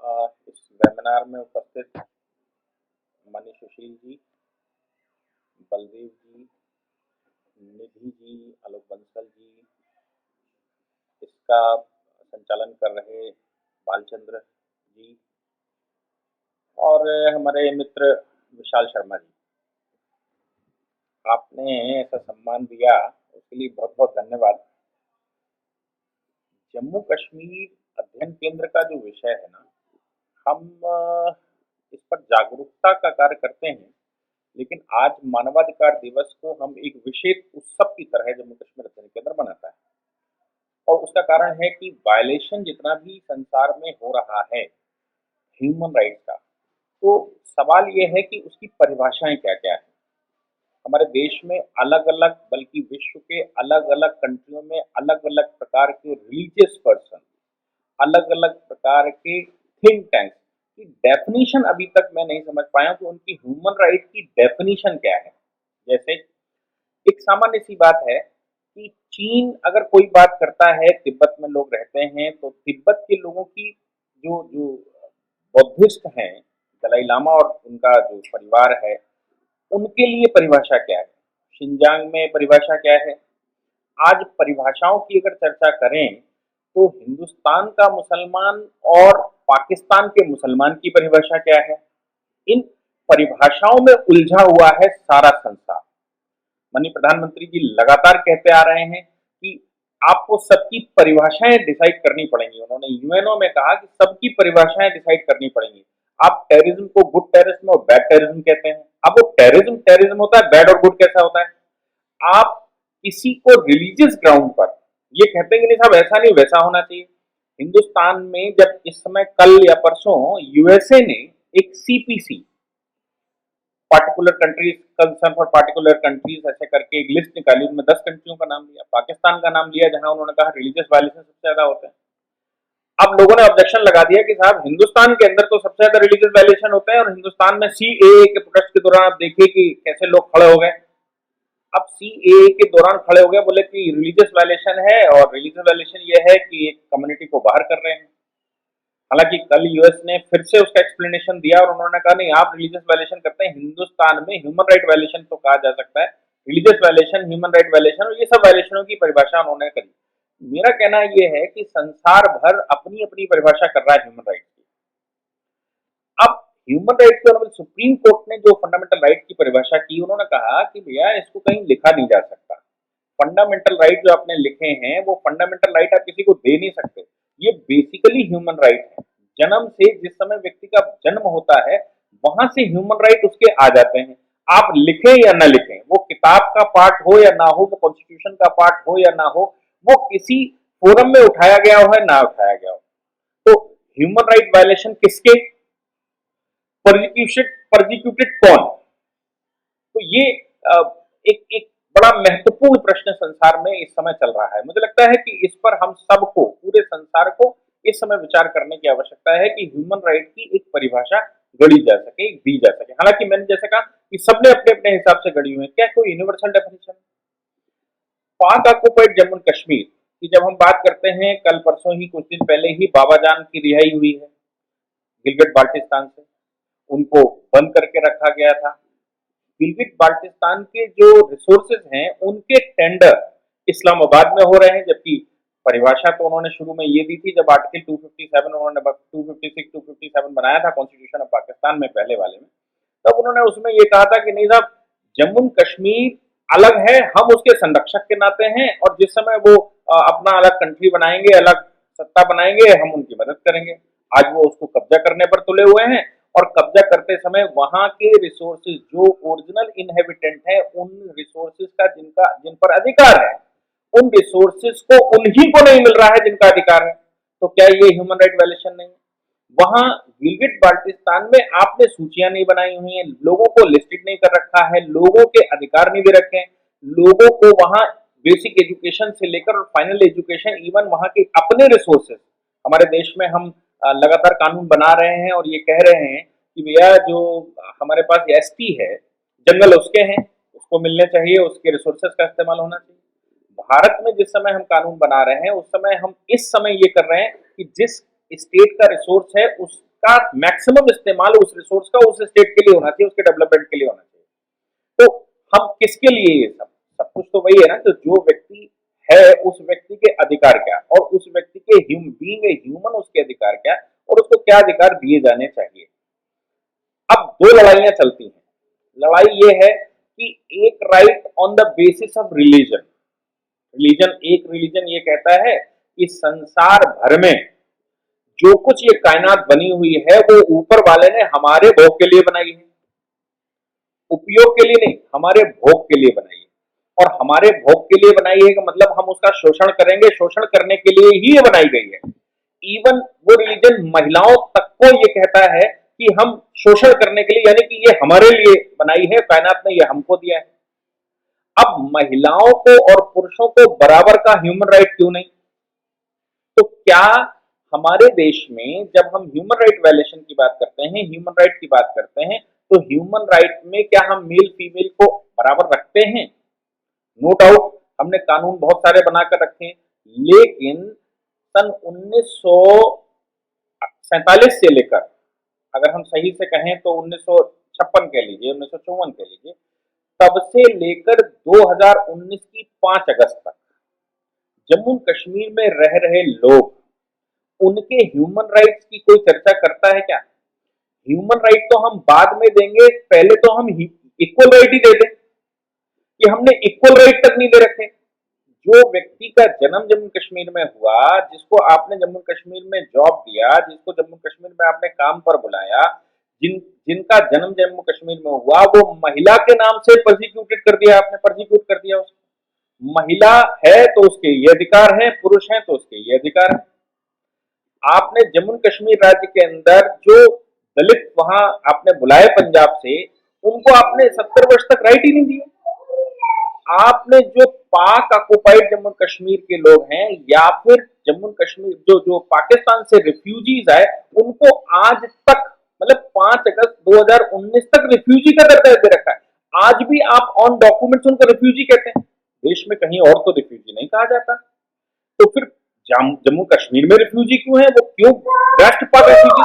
इस वेबिनार में उपस्थित मनीष सुशील जी, बलदेव जी, निधि जी, आलोक बंसल जी, इसका संचालन कर रहे बालचंद्र जी और हमारे मित्र विशाल शर्मा जी। आपने ऐसा सम्मान दिया उसके लिए बहुत बहुत धन्यवाद। जम्मू कश्मीर अध्ययन केंद्र का जो विषय है ना, हम इस पर जागरूकता का कार्य करते हैं, लेकिन आज मानवाधिकार दिवस को हम एक विशेष उत्सव की तरह जम्मू कश्मीर अध्ययन केंद्र मनाता है। और उसका कारण है कि वायलेशन जितना भी संसार में हो रहा है ह्यूमन राइट्स का, तो सवाल ये है कि उसकी परिभाषाएं क्या क्या है। हमारे देश में अलग अलग, बल्कि विश्व के अलग अलग कंट्रियों में अलग अलग प्रकार के रिलीजियस पर्सन, अलग अलग प्रकार के थिंक टैंक्स की डेफिनेशन अभी तक मैं नहीं समझ पाया कि उनकी ह्यूमन राइट की डेफिनेशन क्या है। जैसे एक सामान्य सी बात है कि चीन अगर कोई बात करता है, तिब्बत में लोग रहते हैं, तो तिब्बत के लोगों की जो जो बौद्धिस्ट हैं, दलाई लामा और उनका जो परिवार है, उनके लिए परिभाषा क्या है, शिनजांग में परिभाषा क्या है। आज परिभाषाओं की अगर चर्चा करें तो हिंदुस्तान का मुसलमान और पाकिस्तान के मुसलमान की परिभाषा क्या है। इन परिभाषाओं में उलझा हुआ है सारा संसार। माननीय प्रधानमंत्री जी लगातार कहते आ रहे हैं कि आपको सबकी परिभाषाएं डिसाइड करनी पड़ेंगी। उन्होंने यूएनओ में कहा कि सबकी परिभाषाएं डिसाइड करनी पड़ेंगी। आप टेररिज्म को गुड टेररिज्म और बैड टेररिज्म कहते हैं। अब वो टेररिज्म टेररिज्म होता है, बैड और गुड कैसा होता है। आप किसी को रिलीजियस ग्राउंड पर ये कहते हैं कि नहीं साहब ऐसा नहीं वैसा होना चाहिए। हिंदुस्तान में जब इस समय कल या परसों यूएसए ने एक CPC, particular countries concern for particular countries ऐसे करके एक लिस्ट निकाली, उनमें 10 कंट्रियों का नाम लिया, पाकिस्तान का नाम लिया, जहां उन्होंने कहा रिलीजियस वायलेशन सबसे ज्यादा होते हैं। अब लोगों ने ऑब्जेक्शन लगा दिया कि साहब हिंदुस्तान के अंदर तो सबसे ज्यादा रिलीजियस वायलेशन होते हैं, और हिंदुस्तान में सीएए के प्रोटेस्ट के दौरान आप देखिए कि कैसे लोग खड़े हो गए। अब सीएए के दौरान खड़े हो गए, बोले कि रिलीजियस वायलेशन है, और रिलीजियस वायलेशन ये है कि एक कम्युनिटी को बाहर कर रहे हैं। हालांकि कल यूएस ने फिर से उसका एक्सप्लेनेशन दिया और उन्होंने कहा नहीं, आप रिलीजियस वायलेशन करते हैं, हिंदुस्तान में ह्यूमन राइट वायलेशन तो कहा जा सकता है, religious violation, human right violation, और ये सब वायलेशनों की परिभाषा उन्होंने करी। मेरा कहना यह है कि संसार भर अपनी अपनी परिभाषा कर रहा है ह्यूमन राइट की। अब ह्यूमन राइट के ऑनरेबल सुप्रीम कोर्ट ने जो फंडामेंटल राइट की परिभाषा की, उन्होंने कहा कि भैया इसको कहीं लिखा नहीं जा सकता। फंडामेंटल राइट जो आपने लिखे हैं वो फंडामेंटल राइट आप किसी को दे नहीं सकते। ये बेसिकली ह्यूमन राइट है। जन्म से जिस समय व्यक्ति का जन्म होता है वहां से ह्यूमन राइट उसके आ जाते हैं। आप लिखें या ना लिखें, वो किताब का पार्ट हो या ना हो, वो कॉन्स्टिट्यूशन का पार्ट हो या ना हो, वो किसी फोरम में उठाया गया हो या ना उठाया गया हो। तो ह्यूमन राइट वायलेशन किसके, परजिक्यूटेड कौन। तो ये एक एक बड़ा महत्वपूर्ण प्रश्न संसार में इस समय चल रहा है। मुझे लगता है कि इस पर हम सबको, पूरे संसार को इस समय विचार करने की आवश्यकता है कि ह्यूमन राइट की एक परिभाषा गढ़ी जा सके, दी जा सके। हालांकि मैंने जैसे कहा कि सबने अपने अपने हिसाब से गढ़ी हुई है, क्या कोई यूनिवर्सल डेफिनेशन। पाक ऑक्युपाइड जम्मू कश्मीर की जब हम बात करते हैं, कल परसों ही, कुछ दिन पहले ही बाबा जान की रिहाई हुई है गिलगिट बाल्टिस्तान से। उनको बंद करके रखा गया था। गिलगिट बाल्टिस्तान के जो रिसोर्सेज हैं उनके टेंडर इस्लामाबाद में हो रहे हैं, जबकि परिभाषा तो उन्होंने शुरू में ये दी थी जब आर्टिकल 257 उन्होंने 256 257 बनाया था कॉन्स्टिट्यूशन ऑफ पाकिस्तान में, पहले वाले में, तब उन्होंने उसमें ये कहा था कि नहीं साहब, जम्मू कश्मीर अलग है, हम उसके संरक्षक के नाते हैं, और जिस समय वो अपना अलग कंट्री बनाएंगे, अलग सत्ता बनाएंगे, हम उनकी मदद करेंगे। आज वो उसको कब्जा करने पर तुले हुए हैं, और कब्जा करते समय वहां के रिसोर्सेज जो ओरिजिनल इनहेबिटेंट है, उन रिसोर्सेज का जिन पर अधिकार है, उन रिसोर्सेज को उन्हीं को नहीं मिल रहा है जिनका अधिकार है। तो क्या ये ह्यूमन राइट वायलेशन नहीं है। वहां गिलगिट बाल्टिस्तान में आपने सूचियां नहीं बनाई हुई हैं, लोगों को लिस्टेड नहीं कर रखा है, लोगों के अधिकार नहीं दे रखे हैं, लोगों को वहां बेसिक एजुकेशन से लेकर और फाइनल एजुकेशन, इवन वहां के अपने रिसोर्सेज, हमारे देश में हम लगातार कानून बना रहे हैं और ये कह रहे हैं कि भैया जो हमारे पास एसटी है, जंगल उसके हैं, उसको मिलने चाहिए, उसके रिसोर्सेज का इस्तेमाल होना चाहिए। भारत में जिस समय हम कानून बना रहे हैं, उस समय हम इस समय ये कर रहे हैं कि जिस स्टेट का रिसोर्स है उस का मैक्सिमम इस्तेमाल उस रिसोर्स का उस स्टेट के लिए होना चाहिए, उसके डेवलपमेंट के लिए होना चाहिए। तो हम किसके लिए ये सब सब कुछ तो वही है ना, तो जो व्यक्ति है उस व्यक्ति के अधिकार क्या और उस व्यक्ति के बीइंग ए ह्यूमन उसके अधिकार क्या और उसको क्या अधिकार दिए जाने चाहिए। अब दो लड़ाइयां चलती हैं। लड़ाई ये है कि एक right on the basis of religion, एक रिलीजन ये कहता है कि संसार भर में जो कुछ ये कायनात बनी हुई है वो ऊपर वाले ने हमारे भोग के लिए बनाई है, उपयोग के लिए नहीं, हमारे भोग के लिए बनाई है। और हमारे भोग के लिए बनाई है का मतलब हम उसका शोषण करेंगे, शोषण करने के लिए ही ये बनाई गई है। इवन वो रिलीजन महिलाओं तक को ये कहता है कि हम शोषण करने के लिए, यानी कि ये हमारे लिए बनाई है, कायनात ने ये हमको दिया है। अब महिलाओं को और पुरुषों को बराबर का ह्यूमन राइट क्यों नहीं? तो क्या हमारे देश में जब हम ह्यूमन राइट वायलेशन की बात करते हैं, ह्यूमन राइट की बात करते हैं, तो ह्यूमन राइट में क्या हम मेल फीमेल को बराबर रखते हैं? नो डाउट हमने कानून बहुत सारे बनाकर रखे हैं, लेकिन सन 1947 से लेकर, अगर हम सही से कहें तो 1956 कह लीजिए, 1954 कह लीजिए, तब से लेकर 2019 की 5 अगस्त तक जम्मू कश्मीर में रह रहे लोग, उनके ह्यूमन राइट्स की कोई चर्चा करता है क्या? ह्यूमन राइट तो हम बाद में देंगे, पहले तो हम इक्वल राइट ही दे दें, कि हमने इक्वल राइट तक नहीं दे रखे। जो व्यक्ति का जन्म जम्मू कश्मीर में हुआ, जिसको आपने जम्मू कश्मीर में जॉब दिया, जिसको जम्मू कश्मीर में आपने काम पर बुलाया, जिनका जन्म जम्मू कश्मीर में हुआ, वो महिला के नाम से प्रोसिक्यूटेड कर दिया, आपने प्रोसिक्यूट कर दिया उसको। महिला है तो उसके ये अधिकार है, पुरुष है तो उसके ये अधिकार है। आपने जम्मू कश्मीर राज्य के अंदर जो दलित वहां आपने बुलाए पंजाब से, उनको आपने 70 वर्ष तक राइट ही नहीं दिया। आपने जो पाक ऑक्युपाइड जम्मू कश्मीर के लोग हैं या फिर जम्मू कश्मीर जो पाकिस्तान से रिफ्यूजीज आए, उनको आज तक मतलब 5 अगस्त 2019 तक रिफ्यूजी का दर्जा दे रखा है। आज भी आप ऑन डॉक्यूमेंट्स उनको रिफ्यूजी कहते हैं, देश में कहीं और तो रिफ्यूजी नहीं कहा जाता। तो फिर जम्मू कश्मीर में रिफ्यूजी क्यों है? वो क्यों वेस्ट पाक रिफ्यूजी?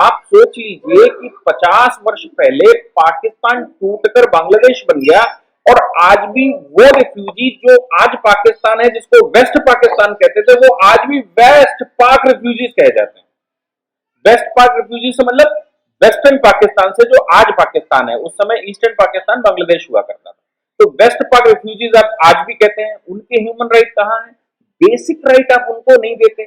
आप सोच लीजिए कि 50 वर्ष पहले पाकिस्तान टूटकर बांग्लादेश बन गया और आज भी वो रिफ्यूजी जो आज पाकिस्तान है, जिसको वेस्ट पाकिस्तान कहते थे, वो आज भी वेस्ट पाक रिफ्यूजीज कहे जाते हैं। वेस्ट पाक रिफ्यूजी से मतलब वेस्टर्न पाकिस्तान से, जो आज पाकिस्तान है, उस समय ईस्टर्न पाकिस्तान बांग्लादेश हुआ करता था। तो वेस्ट पाक रिफ्यूजीज आप आज भी कहते हैं। उनके ह्यूमन राइट कहां है? बेसिक राइट आप उनको नहीं देते।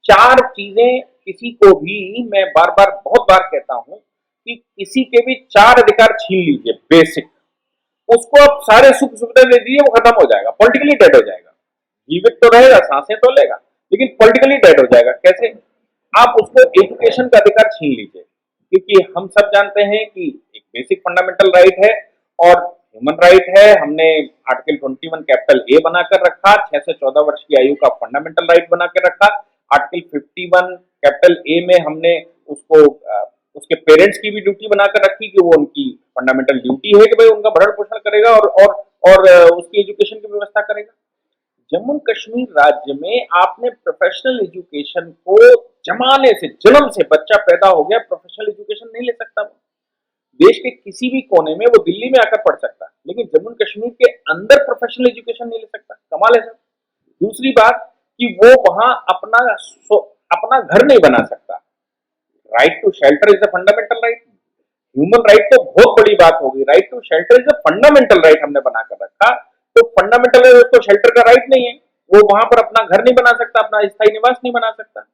4 चीजें किसी को भी, मैं बार बार बहुत बार कहता हूं कि किसी के भी 4 अधिकार छीन लीजिए बेसिक, उसको आप सारे सुख सुविधा दे दीजिए, वो खत्म हो जाएगा, पॉलिटिकली डेड हो जाएगा। जीवित तो रहेगा, सांसें तो लेगा, लेकिन पॉलिटिकली डेड हो जाएगा। कैसे? आप उसको एजुकेशन का अधिकार छीन लीजिए, क्योंकि हम सब जानते हैं कि एक बेसिक फंडामेंटल राइट है और ह्यूमन राइट है। हमने आर्टिकल 21 कैपिटल ए बनाकर रखा, 6 से 14 वर्ष की आयु का फंडामेंटल राइट बनाकर रखा। आर्टिकल 51 कैपिटल ए में हमने उसको उसके पेरेंट्स की भी ड्यूटी बनाकर रखी कि वो उनकी फंडामेंटल ड्यूटी है कि भाई उनका भरण पोषण करेगा और उसकी एजुकेशन की व्यवस्था करेगा। जम्मू कश्मीर राज्य में आपने प्रोफेशनल एजुकेशन को जमाने से, जन्म से बच्चा पैदा हो गया, प्रोफेशनल एजुकेशन नहीं ले सकता। देश के किसी भी कोने में, वो दिल्ली में आकर पढ़ सकता है, लेकिन जम्मू कश्मीर के अंदर प्रोफेशनल एजुकेशन नहीं ले सकता। कमाल है सर। दूसरी बात कि वो वहां अपना घर नहीं बना सकता। Right to shelter is a fundamental right. Human right तो बहुत बड़ी बात होगी, right to shelter is a fundamental right हमने बनाकर रखा। तो फंडामेंटल है, उसको शेल्टर का राइट नहीं है, वो वहां पर अपना घर नहीं बना सकता, अपना स्थायी निवास नहीं बना सकता।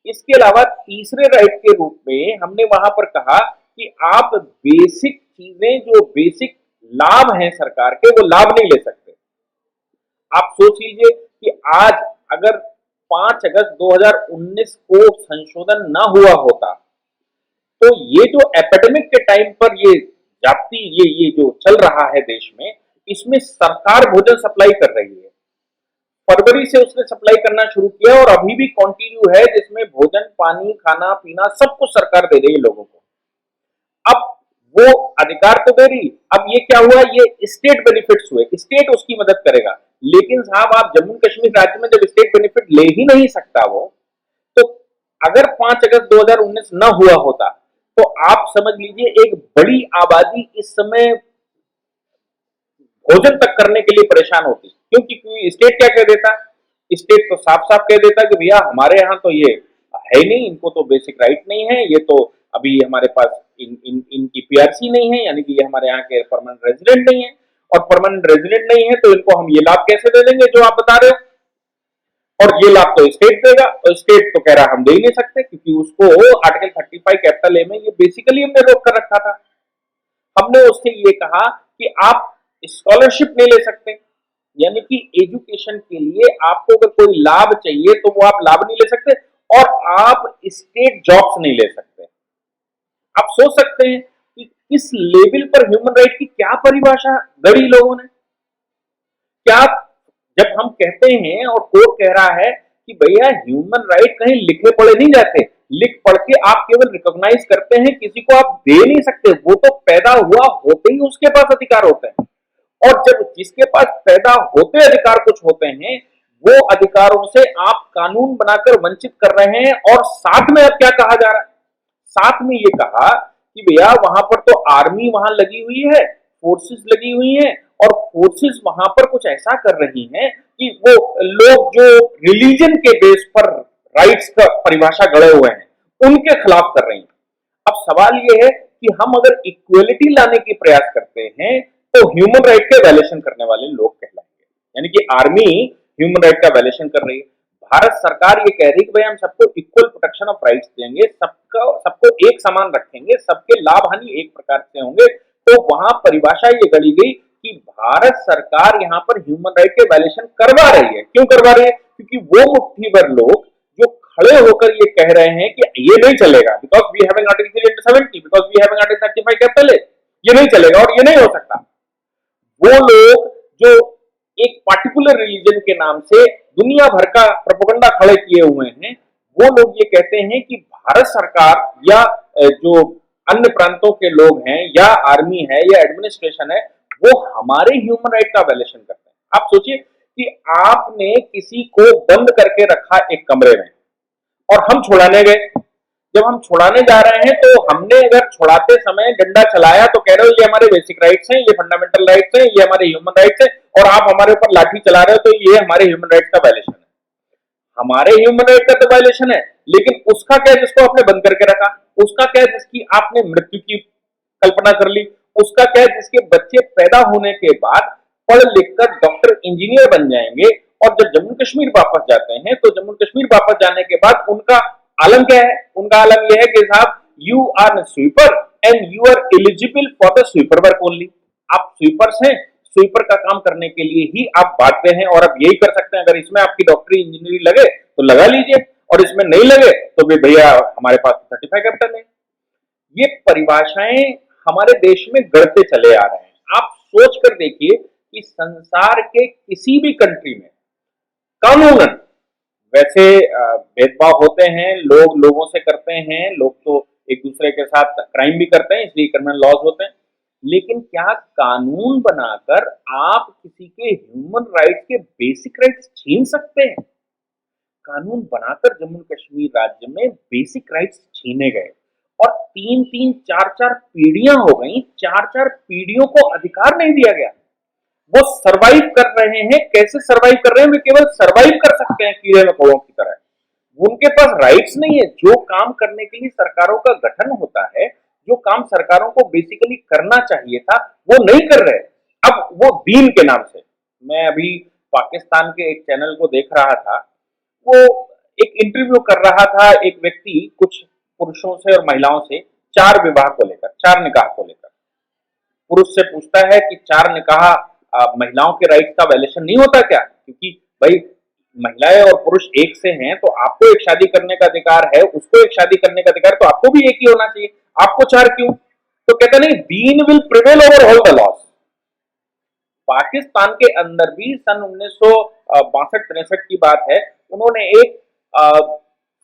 इसके अलावा तीसरे राइट के रूप में हमने वहां पर कहा कि आप बेसिक चीजें, जो बेसिक लाभ हैं सरकार के, वो लाभ नहीं ले सकते। आप सोच लीजिए कि आज अगर 5 अगस्त 2019 को संशोधन ना हुआ होता, तो ये जो एपिडेमिक के टाइम पर ये जाति, ये जो चल रहा है देश में, इसमें सरकार भोजन सप्लाई कर रही है। फरवरी से उसने सप्लाई करना शुरू किया और अभी भी कंटिन्यू है, जिसमें भोजन, पानी, खाना पीना सब कुछ सरकार दे रही है लोगों को। अब वो अधिकार तो दे रही, अब ये क्या हुआ, ये स्टेट बेनिफिट्स हुए, स्टेट उसकी मदद करेगा। लेकिन साहब, आप जम्मू कश्मीर राज्य में जब स्टेट बेनिफिट ले ही नहीं सकता वो, तो अगर 5 अगस्त 2019 न हुआ होता तो आप समझ लीजिए एक बड़ी आबादी इस समय भोजन तक करने के लिए परेशान होती। क्योंकि स्टेट क्या कह देता, स्टेट तो साफ साफ कह देता कि भैया हमारे यहाँ तो ये है नहीं, इनको तो बेसिक राइट नहीं है, ये तो अभी हमारे पास इनकी पीआरसी नहीं है, यानी कि ये हमारे यहाँ के परमानेंट रेजिडेंट नहीं है, और परमानेंट रेजिडेंट नहीं है तो इनको हम ये लाभ कैसे दे देंगे जो आप बता रहे हो, और ये लाभ तो स्टेट देगा, तो स्टेट तो कह रहा हम दे ही नहीं सकते क्योंकि उसको आर्टिकल 35 कैपिटल ए में ये बेसिकली हमने रोक कर रखा था। हमने उससे ये कहा कि आप स्कॉलरशिप नहीं ले सकते, यानी कि एजुकेशन के लिए आपको अगर कोई लाभ चाहिए तो वो आप लाभ नहीं ले सकते, और आप स्टेट जॉब्स नहीं ले सकते। आप सोच सकते हैं कि इस लेवल पर ह्यूमन राइट की क्या परिभाषा गढ़ी लोगों ने। क्या जब हम कहते हैं और कोर्ट कह रहा है कि भैया ह्यूमन राइट कहीं लिखे पढ़े नहीं जाते, लिख पढ़ के आप केवल रिकॉग्नाइज करते हैं, किसी को आप दे नहीं सकते, वो तो पैदा हुआ होते ही उसके पास अधिकार होते हैं, और जब जिसके पास पैदा होते अधिकार कुछ होते हैं वो अधिकारों से आप कानून बनाकर वंचित कर रहे हैं। और साथ में अब क्या कहा जा रहा है, साथ में ये कहा कि भैया वहां पर तो आर्मी वहां लगी हुई है, फोर्सेस लगी हुई हैं, और फोर्सेस वहां पर कुछ ऐसा कर रही हैं कि वो लोग जो रिलीजन के बेस पर राइट्स का परिभाषा गढ़े हुए हैं उनके खिलाफ कर रही हैं। अब सवाल ये है कि हम अगर इक्वलिटी लाने की प्रयास करते हैं तो ह्यूमन राइट के वायलेशन करने वाले लोग कहलाएंगे, यानी कि आर्मी ह्यूमन राइट का वायलेशन कर रही है। भारत सरकार ये कह रही है कि भाई हम सबको इक्वल प्रोटेक्शन ऑफ राइट्स देंगे, सबको एक समान रखेंगे, सबके लाभ हानि एक प्रकार से होंगे, तो वहां परिभाषा ये गढ़ी गई कि भारत सरकार यहाँ पर ह्यूमन राइट के वायलेशन करवा रही है। क्यों करवा रही है? क्योंकि वो मुट्ठी भर लोग जो खड़े होकर ये कह रहे हैं कि ये नहीं चलेगा, because we have an article 370, because we have an article 35 capital A, ये नहीं चलेगा और ये नहीं हो सकता। वो लोग जो एक पार्टिकुलर रिलीजन के नाम से दुनिया भर का प्रोपेगेंडा खड़े किए हुए हैं, वो लोग ये कहते हैं कि भारत सरकार या जो अन्य प्रांतों के लोग हैं या आर्मी है या एडमिनिस्ट्रेशन है वो हमारे ह्यूमन राइट का वायलेशन करते हैं। आप सोचिए कि आपने किसी को बंद करके रखा एक कमरे में और हम छुड़ाने गए, जब हम छुड़ाने जा रहे हैं तो हमने अगर छुड़ाते समय डंडा चलाया तो कह रहे हो ये हमारे बेसिक राइट्स हैं, ये फंडामेंटल राइट्स हैं, ये हमारे ह्यूमन राइट्स हैं, और आप हमारे ऊपर लाठी चला रहे हो तो ये हमारे ह्यूमन राइट्स का वायलेशन है। हमारे ह्यूमन राइट का तो वायलेशन है, लेकिन उसका क्या जिसको आपने बंद करके रखा, उसका क्या जिसकी आपने मृत्यु की कल्पना कर ली, उसका क्या जिसके बच्चे पैदा होने के बाद पढ़ लिख कर डॉक्टर इंजीनियर बन जाएंगे, और जब जम्मू कश्मीर वापस जाते हैं तो जम्मू कश्मीर वापस जाने के बाद उनका आलम क्या है? उनका आलम यह है कि साहब you are sweeper and you are eligible for the sweeper work only. आप स्वीपर्स हैं, स्वीपर का काम करने के लिए ही आप बांटते हैं, और आप यही कर सकते हैं। अगर इसमें आपकी डॉक्टरी इंजीनियरिंग लगे तो लगा लीजिए, और इसमें नहीं लगे तो भी भैया हमारे पास 35 कैपिटल है। ये परिभाषाएं हमारे देश में गढ़ते चले आ रहे हैं। आप सोच कर देखिए कि संसार के किसी भी कंट्री में कानूनन वैसे भेदभाव होते हैं, लोग लोगों से करते हैं, लोग तो एक दूसरे के साथ क्राइम भी करते हैं, इसलिए क्रिमिनल लॉज होते हैं, लेकिन क्या कानून बनाकर आप किसी के ह्यूमन राइट्स के बेसिक राइट्स छीन सकते हैं? कानून बनाकर जम्मू कश्मीर राज्य में बेसिक राइट्स छीने गए, और 3-3, 4-4 पीढ़ियां हो गई, 4-4 पीढ़ियों को अधिकार नहीं दिया गया। वो सरवाइव कर रहे हैं। कैसे सरवाइव कर रहे हैं? वे केवल सरवाइव कर सकते हैं कीड़े मकोड़ों की तरह, उनके पास राइट्स नहीं है। जो काम करने के लिए सरकारों का गठन होता है, जो काम सरकारों को बेसिकली करना चाहिए था, वो नहीं कर रहे। अब वो दीन के नाम से, मैं अभी पाकिस्तान के एक चैनल को देख रहा था, वो एक इंटरव्यू कर रहा था एक व्यक्ति कुछ पुरुषों से और महिलाओं से 4 विवाह को लेकर, 4 निकाह को लेकर। पुरुष से पूछता है कि 4 निकाह महिलाओं के राइट का वायलेशन नहीं होता क्या? क्योंकि भाई महिलाएं और पुरुष एक से हैं, तो आपको एक शादी करने का अधिकार है, उसको एक शादी करने का अधिकार, तो आपको भी एक ही होना चाहिए, आपको 4 क्यों? तो कहता नहीं, दीन will prevail over all the laws. Pakistan के अंदर भी सन 1962-63 की बात है, उन्होंने एक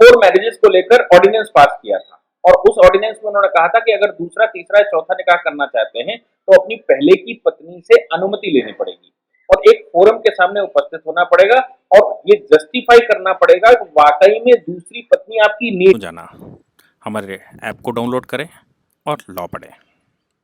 4 मैरिजेस को लेकर ऑर्डिनेंस पास किया था, और उस ऑर्डिनेंस में उन्होंने कहा था कि अगर दूसरा, तीसरा या चौथा निकाह करना चाहते हैं तो अपनी पहले की पत्नी से अनुमति लेनी पड़ेगी और एक फोरम के सामने उपस्थित होना पड़ेगा, और ये जस्टिफाई करना पड़ेगा कि वाकई में दूसरी पत्नी आपकी नेक जाना हमारे ऐप को डाउनलोड करें और लॉ पढ़ें।